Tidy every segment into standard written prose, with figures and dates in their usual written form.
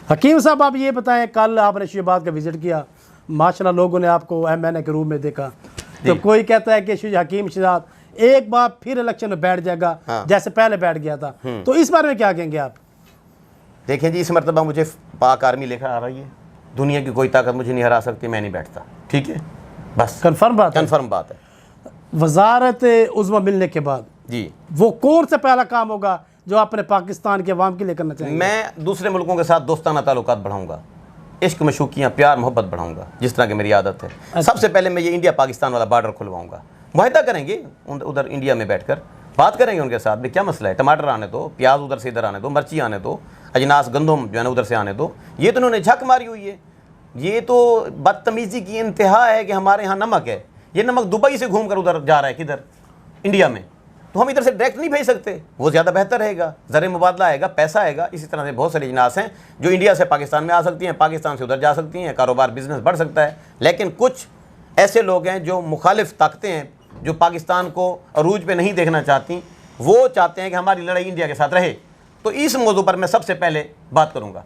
हकीम साहब आप ये बताएं, कल आपने शहबाज का विजिट किया, माशाल्लाह लोगों ने आपको MNA के रूप में देखा, तो कोई कहता है कि हकीम शहजाद एक बार फिर इलेक्शन में बैठ जाएगा, हाँ। जैसे पहले बैठ गया था, तो इस बारे में क्या कहेंगे आप? देखें जी, इस मरतबा मुझे पाक आर्मी लेकर आ रही है, दुनिया की कोई ताकत मुझे नहीं हरा सकती, मैं नहीं बैठता। ठीक है, बस कन्फर्म बात है। वजारत उज़्मा मिलने के बाद जी वो कौन सा पहला काम होगा जो अपने पाकिस्तान के अवाम के लिए करना चाहिए? मैं दूसरे मुल्कों के साथ दोस्ताना ताल्लुकात बढ़ाऊंगा, इश्क मशूकियाँ, प्यार मोहब्बत बढ़ाऊंगा, जिस तरह की मेरी आदत है। अच्छा। सबसे पहले मैं ये इंडिया पाकिस्तान वाला बॉर्डर खुलवाऊंगा, मुआहदा करेंगे उधर इंडिया में बैठकर बात करेंगे उनके साथ में, क्या मसला है, टमाटर आने दो, प्याज उधर से इधर आने दो, मिर्ची आने दो, अजनास गंदम जो है ना उधर से आने दो। ये तो उन्होंने झक मारी हुई है, ये तो बदतमीज़ी की इंतहा है कि हमारे यहाँ नमक है, ये नमक दुबई से घूम कर उधर जा रहा है किधर, इंडिया में, तो हम इधर से डायरेक्ट नहीं भेज सकते, वो ज़्यादा बेहतर रहेगा, ज़र मुबादला आएगा, पैसा आएगा। इसी तरह से बहुत सारी अजनास हैं जो इंडिया से पाकिस्तान में आ सकती हैं, पाकिस्तान से उधर जा सकती हैं, कारोबार बिजनेस बढ़ सकता है। लेकिन कुछ ऐसे लोग हैं जो मुखालिफ ताकतें हैं, जो पाकिस्तान को अरूज पे नहीं देखना चाहती, वो चाहते हैं कि हमारी लड़ाई इंडिया के साथ रहे। तो इस मौजू पर मैं सबसे पहले बात करूँगा।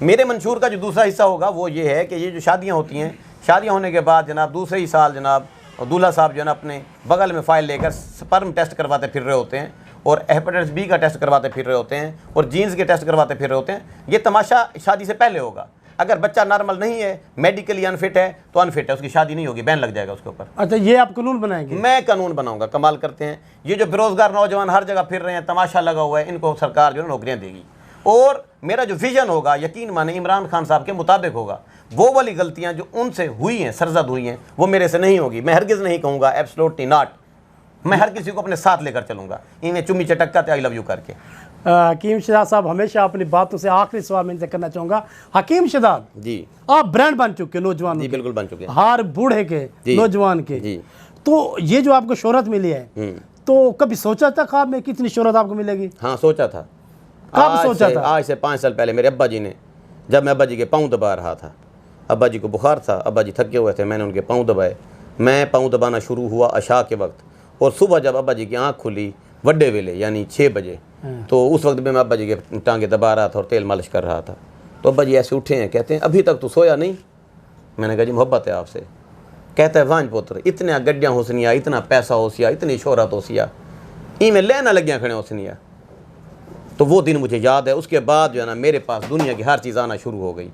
मेरे मंशूर का जो दूसरा हिस्सा होगा वो ये है कि ये जो शादियाँ होती हैं, शादियाँ होने के बाद जनाब दूसरे ही साल जनाब दूल्हा साहब जो है ना अपने बगल में फ़ाइल लेकर स्पर्म टेस्ट करवाते फिर रहे होते हैं, और हेपेटाइटिस बी का टेस्ट करवाते फिर रहे होते हैं, और जीन्स के टेस्ट करवाते फिर रहे होते हैं। ये तमाशा शादी से पहले होगा। अगर बच्चा नॉर्मल नहीं है, मेडिकली अनफिट है, तो अनफिट है, उसकी शादी नहीं होगी, बैन लग जाएगा उसके ऊपर। अच्छा, ये आप कानून बनाएंगे? मैं कानून बनाऊंगा। कमाल करते हैं ये जो बेरोजगार नौजवान हर जगह फिर रहे हैं, तमाशा लगा हुआ है, इनको सरकार जो है नौकरियां देगी। और मेरा जो विजन होगा, यकीन माने इमरान खान साहब के मुताबिक होगा। वो वाली गलतियां जो उनसे हुई हैं, सरजद हुई हैं, वो मेरे से नहीं होगी। मैं हरगिज़ नहीं कहूँगा एब्सोल्युटली नॉट, मैं हर किसी को अपने साथ लेकर चलूँगा, इन्हें चुम्मी चटकता आई लव यू करके। हकीम शहजाद साहब, हमेशा अपनी बातों से आखिरी सवाल मैं इनसे करना चाहूँगा। हकीम शहजाद जी, आप ब्रांड बन चुके नौजवान जी, बिल्कुल बन चुके हैं, हर बूढ़े के नौजवान के जी। तो ये जो आपको शोहरत मिली है, तो कभी सोचा था ख्वाब में कितनी शोहरत आपको मिलेगी? हाँ सोचा था। कब सोचा था? आज से 5 साल पहले मेरे अब्बा जी ने, जब मैं अब्बा जी के पाँव दबा रहा था, अब्बा जी को बुखार था, अब्बा जी थके हुए थे, मैंने उनके पाँव दबाए। मैं पाँव दबाना शुरू हुआ अशा के वक्त, और सुबह जब अब्बा जी की आँख खुली वड्डे वेले यानी 6 बजे, तो उस वक्त में मैं अब्बा जी के टांगे दबा रहा था और तेल मालिश कर रहा था। तो अब्बा जी ऐसे उठे हैं, कहते हैं अभी तक तो सोया नहीं? मैंने कहा जी मोहब्बत है आपसे। कहता है वांझ पुत्र, इतने गड्डियाँ होसनिया, इतना पैसा होसिया, इतनी शोहरत होसिया, ई में लेना लगियाँ खड़े होसनिया। तो वो दिन मुझे याद है। उसके बाद जो है ना मेरे पास दुनिया की हर चीज़ आना शुरू हो गई,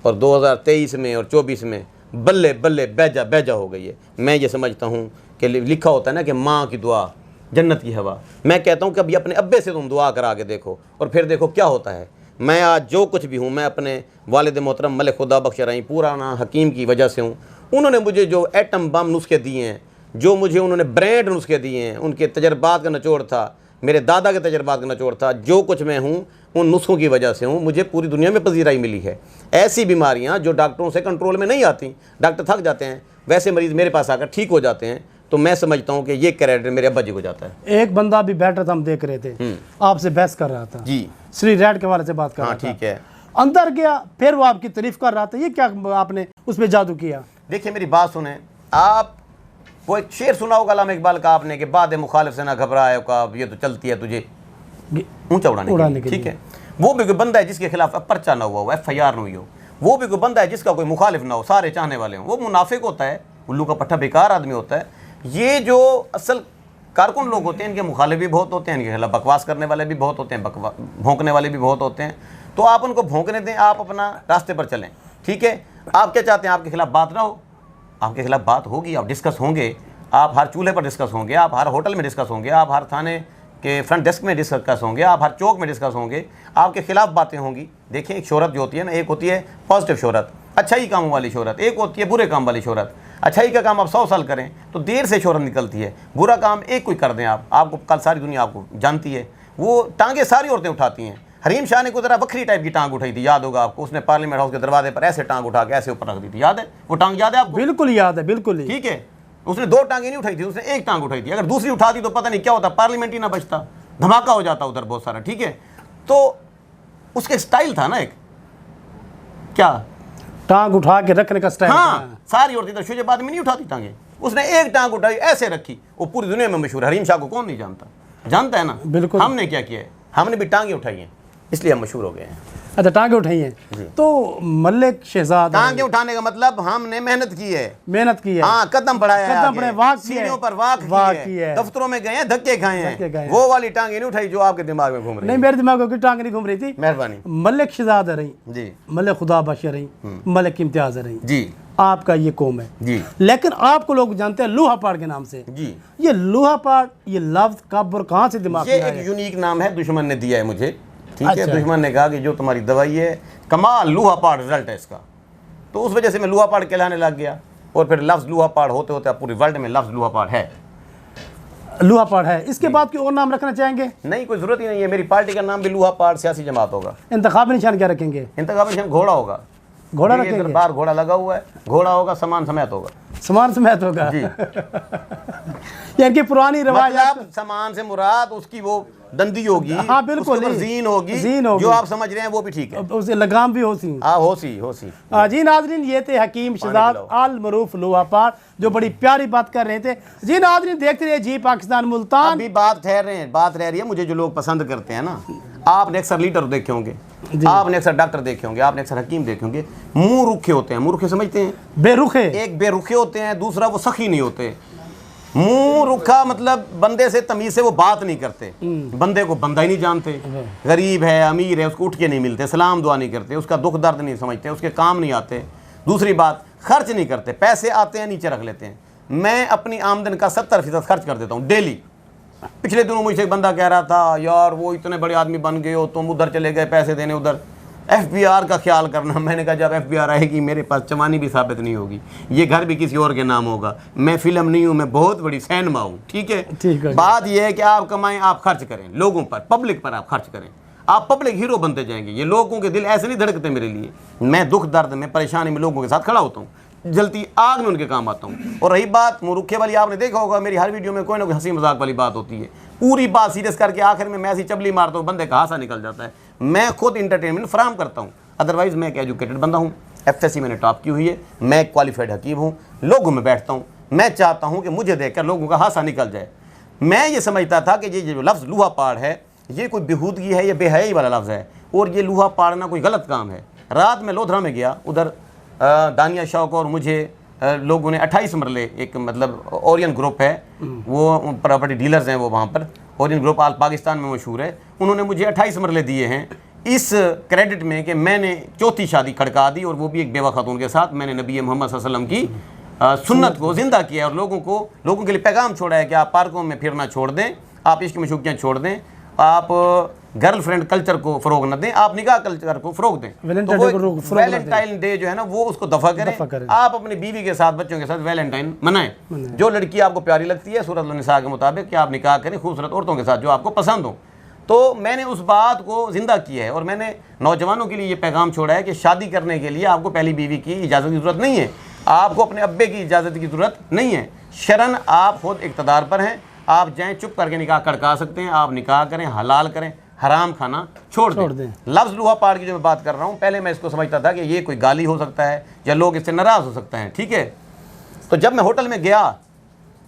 और 2023 में और 24 में बल्ले बल्ले बेजा बेजा हो गई है। मैं ये समझता हूँ कि लिखा होता है ना कि माँ की दुआ जन्नत की हवा। मैं कहता हूँ कि अभी अपने अब्बे से तुम दुआ करा के देखो, और फिर देखो क्या होता है। मैं आज जो कुछ भी हूँ, मैं अपने वालिद मोहतरम मलिक खुदा बख्श रही पुराना हकीम की वजह से हूँ। उन्होंने मुझे जो एटम बम नुस्खे दिए हैं, जो मुझे उन्होंने ब्रांड नुस्खे दिए हैं, उनके तजर्बात का निचोड़ था, मेरे दादा के तजर्बात का निचोड़ था। जो कुछ मैं हूँ उन नुस्खों की वजह से हूँ, मुझे पूरी दुनिया में पजीराई मिली है। ऐसी बीमारियाँ जो डॉक्टरों से कंट्रोल में नहीं आती, डॉक्टर थक जाते हैं, वैसे मरीज़ मेरे पास आकर ठीक हो जाते हैं। तो मैं समझता हूँ कि ये क्रेडिट मेरे अब्बा जी को जाता है। एक बंदा भी बैठा था, हम देख रहे थे, आपसे बहस कर रहा था जी, श्री रेड के वाले से बात कर रहा था। ठीक है, अंदर गया, फिर वो आपकी तारीफ कर रहा था। ये क्या आपने उसमें जादू किया? देखिए मेरी बात सुने आप, वो एक शेर सुना होगा अल्लामा इकबाल का आपने कि बाद मुखालिफ से ना घबराए का, ये तो चलती है तुझे ऊंचा उड़ाने के लिए। ठीक है, वो भी कोई बंदा है जिसके खिलाफ पर्चा ना हुआ हो, FIR ना हुई हो। वो भी कोई बंदा है जिसका कोई मुखालिफ ना हो, सारे चाहने वाले हों। वो मुनाफिक होता है, उल्लू का पट्टा बेकार आदमी होता है। ये जो असल कारकुन लोग होते हैं, इनके मुखालिफ भी बहुत होते हैं, इनके खिलाफ बकवास करने वाले भी बहुत होते हैं, भौंकने वाले भी बहुत होते हैं। तो आप उनको भौंकने दें, आप अपना रास्ते पर चलें। ठीक है, आप क्या चाहते हैं? आपके खिलाफ बात ना हो? आपके खिलाफ बात होगी, आप डिस्कस होंगे, आप हर चूल्हे पर डिस्कस होंगे, आप हर होटल में डिस्कस होंगे, आप हर थाने के फ्रंट डेस्क में डिस्कस होंगे, आप हर चौक में डिस्कस होंगे, आपके खिलाफ बातें होंगी। देखिए एक शोहरत जो होती है ना, एक होती है पॉजिटिव शोहरत, अच्छाई कामों वाली शोहरत, एक होती है बुरे काम वाली शोहरत। अच्छाई का काम आप 100 साल करें तो देर से शोहरत निकलती है, बुरा काम एक कोई कर दें आप, आपको कल सारी दुनिया आपको जानती है। वो टांगे सारी औरतें उठाती हैं। हरीम शाह ने कोई जरा बखरी टाइप की टांग उठाई थी, याद होगा आपको। उसने पार्लियामेंट हाउस के दरवाजे पर ऐसे टांग उठा के ऐसे ऊपर रख दी थी, याद है? वो टांग याद है आपको? बिल्कुल याद है, बिल्कुल। ठीक है, उसने 2 टांगे नहीं उठाई थी, उसने एक टांग उठाई थी। अगर दूसरी उठाती तो पता नहीं क्या होता, पार्लियामेंट ही ना बचता, धमाका हो जाता उधर बहुत सारा। ठीक है, तो उसके स्टाइल था ना एक, क्या टांग उठा के रखने का स्टाइल। हाँ, सारी औरतें तो शुजाबाद में नहीं उठाती टांगे, उसने एक टांग उठाई ऐसे रखी, वो पूरी दुनिया में मशहूर। हरीम शाह को कौन नहीं जानता, जानता है ना? बिल्कुल। हमने क्या किया है, हमने भी टांगे उठाई हैं, इसलिए हम मशहूर हो गए हैं। अच्छा, टांगे उठाई हैं। तो मलिक शहजाद, टांगे उठाने का मतलब हमने मेहनत की है, मेहनत की है, हाँ, कदम बढ़ाया है, कदम बढ़े, वाक किया है, सीढ़ियों पर वाक की है, दफ्तरों में गए हैं, धक्के खाए हैं, वो वाली टांगे नहीं उठाई जो आपके दिमाग में घूम रही नहीं, मेरे दिमाग में टांग नहीं घूम रही थी। मेहरबानी मलिक शहजाद रही जी, मलिक खुदा बख्श रही, मलिक इम्तियाज रही जी आपका ये कौम है जी, लेकिन आपको लोग जानते हैं लोहा पहाड़ के नाम से। जी, ये लोहा पहाड़, ये लफ्ज कब और कहाँ से दिमाग ये में एक आया? यूनिक नाम है, दुश्मन ने दिया है मुझे, ठीक है। अच्छा। दुश्मन ने कहा कि जो तुम्हारी दवाई है कमाल लोहा पहाड़ रिजल्ट है इसका, तो उस वजह से मैं लोहा पहाड़ कहलाने लग गया, और फिर लफ्ज़ लोहा पहाड़ होते होते अब पूरी वर्ल्ड में लफ्ज़ लोहा पहाड़ है। लोहा पहाड़ है, इसके बाद कोई और नाम रखना चाहेंगे? नहीं, कोई ज़रूरत ही नहीं है, मेरी पार्टी का नाम भी लोहा पहाड़ सियासी जमात होगा। इंतखाबी निशान क्या रखेंगे? इंतखाबी निशान घोड़ा होगा, घोड़ा ये रखेंगे? इधर बाहर घोड़ा लगा हुआ है, घोड़ा होगा, सामान समेत होगा, समान समेत होगा जी। यानी कि पुरानी रवायत, मतलब सामान से मुराद उसकी वो दंदी होगी, हाँ बिल्कुल, उसके ऊपर जीन होगी, जीन होगी, जो आप समझ रहे हैं वो भी ठीक है, उसे लगाम भी होती। हाँ, होसी होसी। जी नाजरीन, ये थे हकीम शहजाद अल मरूफ लोहा पहाड़, जो बड़ी प्यारी बात कर रहे थे। जी नाजरीन, देखते रहिए जी पाकिस्तान मुल्तान। अभी बात ठहर रहे हैं, बात रह रही है, मुझे जो लोग पसंद करते हैं ना, आपने अक्सर लीडर देखे होंगे, आपने अक्सर डॉक्टर देखे होंगे, आपने अक्सर हकीम देखे होंगे, मुंह रुखे होते हैं, मुंह रुखे समझते हैं, बेरुखे, एक बेरुखे होते हैं, दूसरा वो सखी नहीं होते। मुंह रुखा मतलब बंदे से तमीज से वो बात नहीं करते, बंदे को बंदा ही नहीं जानते, गरीब है अमीर है उसको उठ के नहीं मिलते, सलाम दुआ नहीं करते, उसका दुख दर्द नहीं समझते, उसके काम नहीं आते। दूसरी बात, खर्च नहीं करते, पैसे आते हैं नीचे रख लेते हैं। मैं अपनी आमदन का 70% खर्च कर देता हूँ डेली। पिछले दिनों मुझसे एक बंदा कह रहा था, यार वो इतने बड़े आदमी बन गए हो, तुम उधर चले गए पैसे देने, उधर FBR का ख्याल करना। मैंने कहा जब FBR आएगी मेरे पास चवानी भी साबित नहीं होगी, ये घर भी किसी और के नाम होगा, मैं फिल्म नहीं हूँ, मैं बहुत बड़ी सिनेमा हूँ, ठीक है। बात यह है कि आप कमाएं, आप खर्च करें, लोगों पर, पब्लिक पर आप खर्च करें, आप पब्लिक हीरो बनते जाएंगे। ये लोगों के दिल ऐसे नहीं धड़कते मेरे लिए, मैं दुख दर्द में परेशानी में लोगों के साथ खड़ा होता हूँ, जलती आग में उनके काम आता हूँ। और रही बात मुरुखे वाली, आपने देखा होगा मेरी हर वीडियो में कोई ना कोई हंसी मजाक वाली बात होती है, पूरी बात सीरियस करके आखिर में मैं ऐसी चबली मारता हूँ, बंदे का हासा निकल जाता है। मैं खुद इंटरटेनमेंट फराहम करता हूँ, अदरवाइज़ मैं एक एजुकेटेड बंदा हूँ, FSC मैंने टॉप की हुई है, मैं एक क्वालिफाइड हकीम हूँ, लोगों में बैठता हूँ, मैं चाहता हूँ कि मुझे देखकर लोगों का हासा निकल जाए। मैं ये समझता था कि ये जो लफ्ज़ लोहा पहाड़ है ये कोई बेहूदगी है, ये बेहयाई वाला लफ्ज़ है, और ये लोहा पाड़ना कोई गलत काम है। रात में लोधरा में गया, उधर दानिया शौक और मुझे लोगों ने 28 मरले, एक मतलब ओरियन ग्रुप है, वो प्रॉपर्टी डीलर्स हैं, वो वहाँ पर ओरियन ग्रुप आल पाकिस्तान में मशहूर है, उन्होंने मुझे 28 मरले दिए हैं इस क्रेडिट में कि मैंने चौथी शादी खड़का दी, और वो भी एक बेवा खातून के साथ। मैंने नबी मोहम्मद सल्लल्लाहु अलैहि वसल्लम की सुन्नत को ज़िंदा किया, और लोगों के लिए पैगाम छोड़ा है कि आप पार्कों में फिरना छोड़ दें, आप इश्क मशूकियाँ छोड़ दें, आप गर्लफ्रेंड कल्चर को फ़रोग न दें, आप निकाह कल्चर को फ़रोग दें। तो वैलेंटाइन डे जो है ना वो उसको दफ़ा करें। आप अपनी बीवी के साथ, बच्चों के साथ वैलेंटाइन मनाएं। जो लड़की आपको प्यारी लगती है सूरत अन-निसा के मुताबिक कि आप निकाह करें खूबसूरत औरतों के साथ जो आपको पसंद हो। तो मैंने उस बात को ज़िंदा किया है, और मैंने नौजवानों के लिए ये पैगाम छोड़ा है कि शादी करने के लिए आपको पहली बीवी की इजाज़त की ज़रूरत नहीं है, आपको अपने अब्बे की इजाज़त की ज़रूरत नहीं है। शरन आप खुद इक़्तिदार पर हैं, आप जाएँ चुप करके निकाह कड़का सकते हैं, आप निकाह करें, हलाल करें, हराम खाना छोड़ दें। लफ्ज़ लोहा पहाड़ की जो मैं बात कर रहा हूँ, पहले मैं इसको समझता था कि ये कोई गाली हो सकता है या लोग इससे नाराज़ हो सकते हैं, ठीक है। तो जब मैं होटल में गया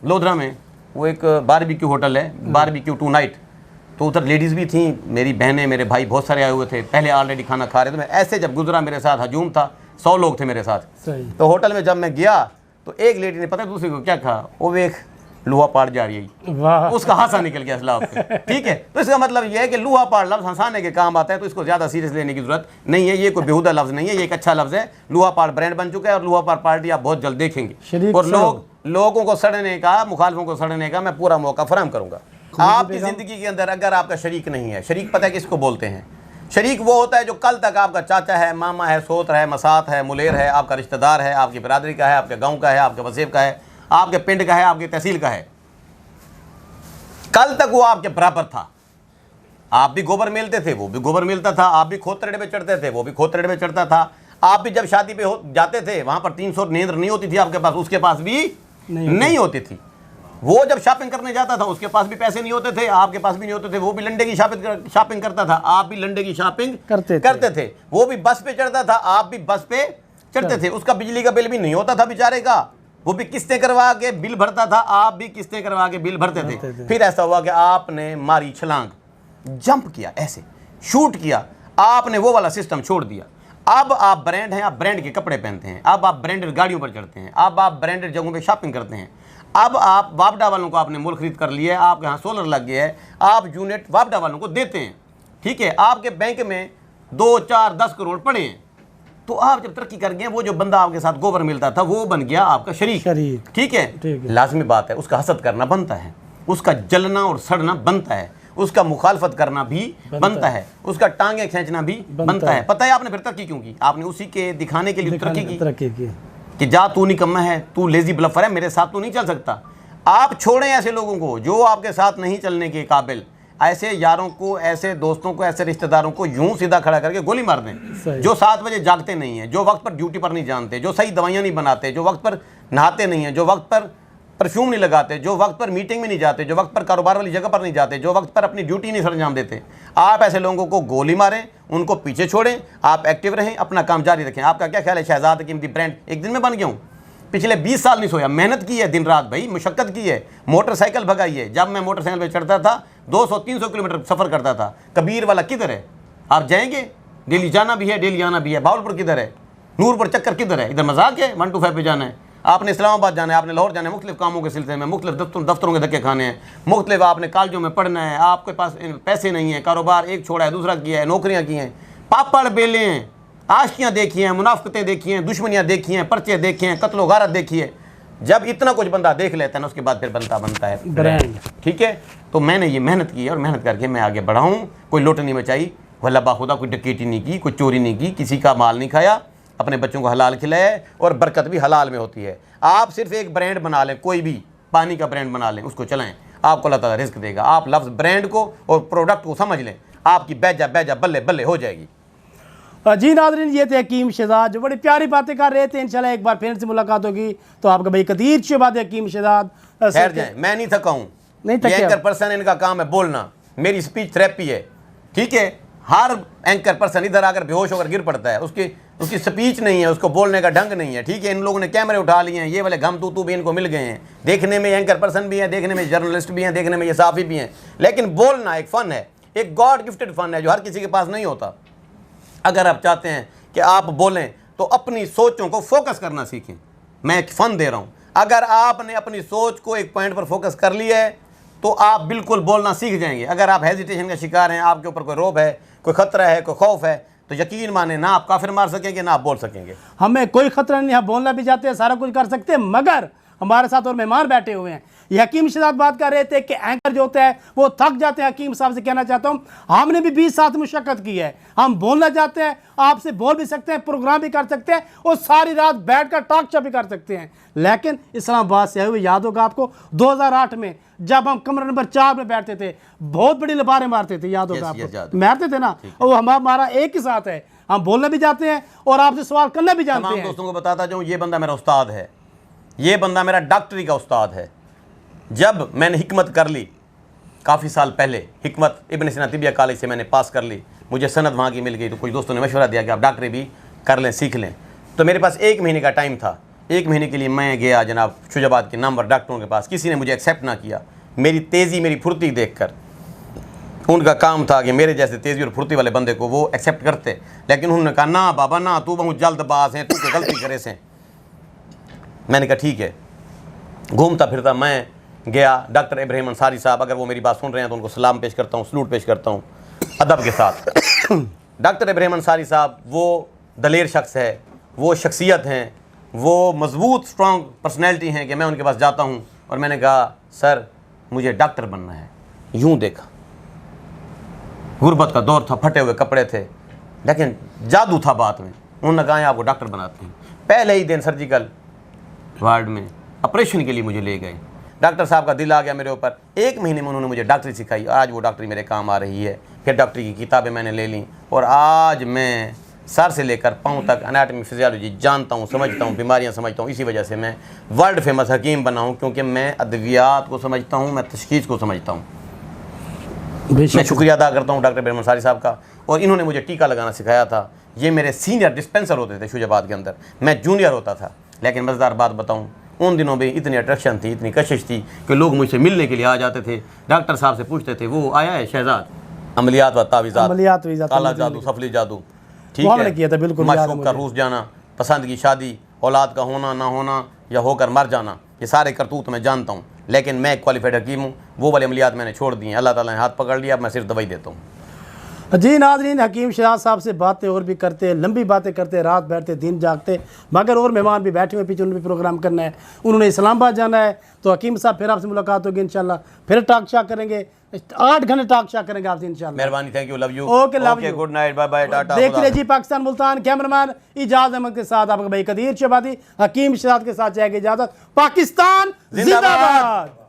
लोधरा में, वो एक बारबेक्यू होटल है, बारबेक्यू टू नाइट, तो उधर लेडीज़ भी थी, मेरी बहनें, मेरे भाई बहुत सारे आए हुए थे, पहले ऑलरेडी खाना खा रहे थे। मैं ऐसे जब गुजरा, मेरे साथ हजूम था, 100 लोग थे मेरे साथ। तो होटल में जब मैं गया तो एक लेडी ने पता है दूसरी को क्या कहा, वो एक लोहा पाड़ जा रही है, उसका हासा निकल गया इस्लाम पे, ठीक है। तो इसका मतलब यह है कि लोहा पाड़ लफ्ज़ हंसाने के काम आता है, तो इसको ज़्यादा सीरियस लेने की जरूरत नहीं है। ये कोई बेहुदा लफ्ज़ नहीं है, ये एक अच्छा लफ्ज़ है। लोहा पाड़ ब्रांड बन चुका है, और लोहा पाड़ पार्टी आप बहुत जल्द देखेंगे, और लोगों को सड़ने का, मुखालफों को सड़ने का मैं पूरा मौका फराहम करूँगा। आपकी ज़िंदगी के अंदर अगर आपका शरीक नहीं है, शरीक पता है किसको बोलते हैं? शरीक वो होता है जो कल तक आपका चाचा है, मामा है, सोत्र है, मसात है, मुलेर है, आपका रिश्तेदार है, आपकी बिरादरी का है, आपके गांव का है, आपके वसीब का है, आपके पिंड का है, आपकी तहसील का है। कल तक वो आपके बराबर था, आप भी गोबर मिलते थे, वो भी गोबर मिलता था, आप भी खोतरेड़े पे चढ़ते थे, वो भी खोतरेड़े पे चढ़ता था, आप भी जब शादी पे जाते थे वहाँ पर 300 नींद नहीं होती थी आपके पास, उसके पास भी नहीं होती थी। वो जब शॉपिंग करने जाता था उसके पास भी पैसे नहीं होते थे, आपके पास भी नहीं होते थे, वो भी लंडे की शॉपिंग करता था, आप भी लंडे की शॉपिंग करते थे। वो भी बस पे चढ़ता था, आप भी बस पे चढ़ते थे, उसका बिजली का बिल भी नहीं होता था बेचारे का, वो भी किस्तें करवा के बिल भरता था, आप भी किस्तें करवा के बिल भरते थे। फिर ऐसा हुआ कि आपने मारी छलांग, जंप किया, ऐसे शूट किया, आपने वो वाला सिस्टम छोड़ दिया। अब आप ब्रांड हैं, आप ब्रांड के कपड़े पहनते हैं, अब आप ब्रांडेड गाड़ियों पर चढ़ते हैं, अब आप ब्रांडेड जगहों पे शॉपिंग करते हैं। अब आप वापडा वालों को आपने मोल खरीद कर लिया है, आपके यहाँ सोलर लग गया है, आप यूनिट वापडा वालों को देते हैं, ठीक है। आपके बैंक में 2, 4, 10 करोड़ पड़े हैं। तो आप जब तरक्की कर गए, वो जो बंदा आपके साथ गोबर मिलता था वो बन गया आपका शरीक, ठीक है। लाजमी बात है, उसका हसद करना बनता है, उसका जलना और सड़ना बनता है, उसका मुखालफत करना भी बनता है, उसका टांगे खींचना भी बनता है। पता है आपने फिर तरक्की क्यों की? आपने उसी के दिखाने के लिए तरक्की की कि जा तू निकम्मा है, तू लेजी ब्लफर है, मेरे साथ तू नहीं चल सकता। आप छोड़ें ऐसे लोगों को जो आपके साथ नहीं चलने के काबिल। ऐसे यारों को, ऐसे दोस्तों को, ऐसे रिश्तेदारों को यूं सीधा खड़ा करके गोली मार दें। जो 7 बजे जागते नहीं हैं, जो वक्त पर ड्यूटी पर नहीं जानते, जो सही दवाइयाँ नहीं बनाते, जो वक्त पर नहाते नहीं हैं, जो वक्त पर परफ्यूम नहीं लगाते, जो वक्त पर मीटिंग में नहीं जाते, जो वक्त पर कारोबार वाली जगह पर नहीं जाते, जो वक्त पर अपनी ड्यूटी नहीं सरंजाम देते, आप ऐसे लोगों को गोली मारें, उनको पीछे छोड़ें, आप एक्टिव रहें, अपना काम जारी रखें। आपका क्या ख्याल है शहजाद कीमती ब्रांड एक दिन में बन गया हूँ? पिछले 20 साल नहीं सोया, मेहनत की है दिन रात भाई, मुशक्कत की है, मोटरसाइकिल भगाई है। जब मैं मोटरसाइकिल पर चढ़ता था 200-300 किलोमीटर सफ़र करता था। कबीर वाला किधर है? आप जाएंगे? डेली जाना भी है, डेली आना भी है। भावलपुर किधर है? नूरपुर चक्कर किधर है? इधर मजाक है? 1 to 5 पे जाना है, आपने इस्लामाबाद जाना है, आपने लाहौर जाना है, मुख्तलिफ कामों के सिलसिले में, मुख्तलिफ दफ्तरों के धक्के खाने हैं, मुख्तलिफ आपने कॉलेजों में पढ़ना है, आपके पास पैसे नहीं है, कारोबार एक छोड़ा है दूसरा किया है, नौकरियाँ की हैं, पापड़ बेले हैं, आशियाँ देखी हैं, मुनाफकतें देखी हैं, दुश्मनियाँ देखी हैं, पर्चे देखे हैं, कत्लो गारत देखी है। जब इतना कुछ बंदा देख लेता है ना, उसके बाद फिर बनता है ब्रांड, ठीक है। तो मैंने ये मेहनत की और मेहनत करके मैं आगे बढ़ा हूँ। कोई लूट नहीं मचाई, वल्ला बाखुदा कोई डकैती नहीं की, कोई चोरी नहीं की, किसी का माल नहीं खाया, अपने बच्चों को हलाल खिलाया, और बरकत भी हलाल में होती है। आप सिर्फ एक ब्रांड बना लें, कोई भी पानी का ब्रांड बना लें, उसको चलाएं, आपको अल्लाह ताला रिस्क देगा। आप लफ्ज़ ब्रांड को और प्रोडक्ट को समझ लें, आपकी बैजा बैजा बल्ले बल्ले हो जाएगी। जी नाज़रीन, ये थे हकीम शहजाद जो बड़ी प्यारी बातें कर रहे थे। इंशाल्लाह एक बार फिर से मुलाकात होगी तो आपका भाई कदीर शहबाद हकीम शहजाद। ठहर जाएं, मैं नहीं थका हूँ, नहीं थका। एंकर पर्सन इनका काम है बोलना, मेरी स्पीच थेरेपी है, ठीक है। हर एंकर पर्सन इधर आकर बेहोश होकर गिर पड़ता है, उसकी स्पीच नहीं है, उसको बोलने का ढंग नहीं है, ठीक है। इन लोगों ने कैमरे उठा लिए हैं, ये वाले गम तू भी इनको मिल गए हैं। देखने में एंकर पर्सन भी हैं, देखने में जर्नलिस्ट भी हैं, देखने में ये साफ़ी भी हैं, लेकिन बोलना एक फ़न है, एक गॉड गिफ्टेड फ़न है जो हर किसी के पास नहीं होता। अगर आप चाहते हैं कि आप बोलें तो अपनी सोचों को फोकस करना सीखें। मैं एक फ़न दे रहा हूँ, अगर आपने अपनी सोच को एक पॉइंट पर फोकस कर लिया है तो आप बिल्कुल बोलना सीख जाएंगे। अगर आप हेजिटेशन का शिकार हैं, आपके ऊपर कोई रोब है, कोई ख़तरा है, कोई खौफ है, तो यकीन माने ना आप काफिर मार सकेंगे ना आप बोल सकेंगे। हमें कोई खतरा नहीं, हम बोलना भी चाहते हैं, सारा कुछ कर सकते हैं, मगर हमारे साथ और मेहमान बैठे हुए हैं। ये हकीम शहजाद बात कर रहे थे कि एंकर जो होता है वो थक जाते हैं। हकीम साहब से कहना चाहता हूँ, हमने भी 20 साल मुशक्कत की है, हम बोलना चाहते हैं, आपसे बोल भी सकते हैं, प्रोग्राम भी कर सकते हैं और सारी रात बैठ कर टॉक शो भी कर सकते हैं, लेकिन इस्लामाबाद से आए हुए याद होगा आपको 2008 में जब हम कमरा नंबर 4 में बैठते थे, बहुत बड़ी लबारें मारते थे, याद होगा आपको, मारते थे ना, और हमारा एक ही साथ है, हम बोलना भी चाहते हैं और आपसे सवाल करना भी जानते हैं। दोस्तों को बताता जाऊँ, ये बंदा मेरा उस्ताद है, ये बंदा मेरा डॉक्टरी का उस्ताद है। जब मैंने हिकमत कर ली काफ़ी साल पहले, हिकमत इब्न सीना तिबिया कॉलेज से मैंने पास कर ली, मुझे सनद वहाँ की मिल गई, तो कुछ दोस्तों ने मशवरा दिया कि आप डॉक्टरी भी कर लें, सीख लें। तो मेरे पास 1 महीने का टाइम था, 1 महीने के लिए मैं गया जनाब शुजाबाद के नामवर डॉक्टरों के पास। किसी ने मुझे एक्सेप्ट ना किया, मेरी तेज़ी मेरी फुर्ती देखकर। उनका काम था कि मेरे जैसे तेज़ी और फुर्ती वाले बंदे को वो एक्सेप्ट करते, लेकिन उन्होंने कहा ना बाबा ना, तू बहुत जल्दबाज है, तू तो गलती करे से। मैंने कहा ठीक है। घूमता फिरता मैं गया, डॉक्टर इब्राहिम अंसारी साहब, अगर वो मेरी बात सुन रहे हैं तो उनको सलाम पेश करता हूँ, सलूट पेश करता हूँ अदब के साथ। डॉक्टर इब्राहिम अंसारी साहब वो दलेर शख्स है, वो शख्सियत हैं, वो मजबूत स्ट्रॉन्ग पर्सनैलिटी हैं कि मैं उनके पास जाता हूँ और मैंने कहा सर मुझे डॉक्टर बनना है। यूँ देखा, गुर्बत का दौर था, फटे हुए कपड़े थे, लेकिन जादू था बात में। उन्होंने कहा आपको डॉक्टर बनाते हैं। पहले ही दिन सर्जिकल वार्ड में ऑपरेशन के लिए मुझे ले गए। डॉक्टर साहब का दिल आ गया मेरे ऊपर। 1 महीने में उन्होंने मुझे डॉक्टरी सिखाई। आज वो डॉक्टरी मेरे काम आ रही है। फिर डॉक्टरी की किताबें मैंने ले लीं और आज मैं सर से लेकर पाँव तक एनाटॉमी फिजियोलॉजी जानता हूँ, समझता हूँ, बीमारियाँ समझता हूँ। इसी वजह से मैं वर्ल्ड फेमस हकीम बना हूँ, क्योंकि मैं अद्वियात को समझता हूँ, मैं तशखीस को समझता हूँ। मैं शुक्रिया अदा करता हूँ डॉक्टर इब्राहिम अंसारी साहब का। और इन्होंने मुझे टीका लगाना सिखाया था। ये मेरे सीनियर डिस्पेंसर होते थे शुजाबाद के अंदर, मैं जूनियर होता था। लेकिन मज़ेदार बात बताऊँ, उन दिनों में इतनी अट्रैक्शन थी, इतनी कशिश थी कि लोग मुझसे मिलने के लिए आ जाते थे। डॉक्टर साहब से पूछते थे वो आया है शहजाद, अमलियात व तावीज़ात, अमलियात व इज़ात, काला जादू, सफली जादू, ठीक वो हमने है, किया था, बिल्कुल याद है माशूक का मुझे। रूस जाना, पसंद की शादी, औलाद का होना ना होना या होकर मर जाना, ये सारे करतूत मैं जानता हूँ, लेकिन मैं एक क्वालिफाइड हकीम हूँ। वो वाले अमलियात मैंने छोड़ दिए, अल्लाह ताला ने हाथ पकड़ लिया, अब मैं सिर्फ दवाई देता हूँ। जी नाज़रीन, हकीम शहजाद साहब से बातें और भी करते, लंबी बातें करते, रात बैठते दिन जागते, मगर और मेहमान भी बैठे हुए पीछे, उन्होंने भी प्रोग्राम करना है, उन्होंने इस्लामाबाद जाना है। तो हकीम साहब फिर आपसे मुलाकात होगी इंशाल्लाह, फिर टॉक शॉक करेंगे, 8 घंटे टॉक शॉक करेंगे आपसे इंशाल्लाह। मेहरबानी, thank you, love you, okay, love you, good night, bye bye, टाटा। देखते रहिए जी पाकिस्तान मुल्तान। कैमरामैन इजाज़ अहमद के साथ आपका भाई कदीर शहबादी, हकीम शहजाद के साथ जाएगी इजाज़त। पाकिस्तान जिंदाबाद।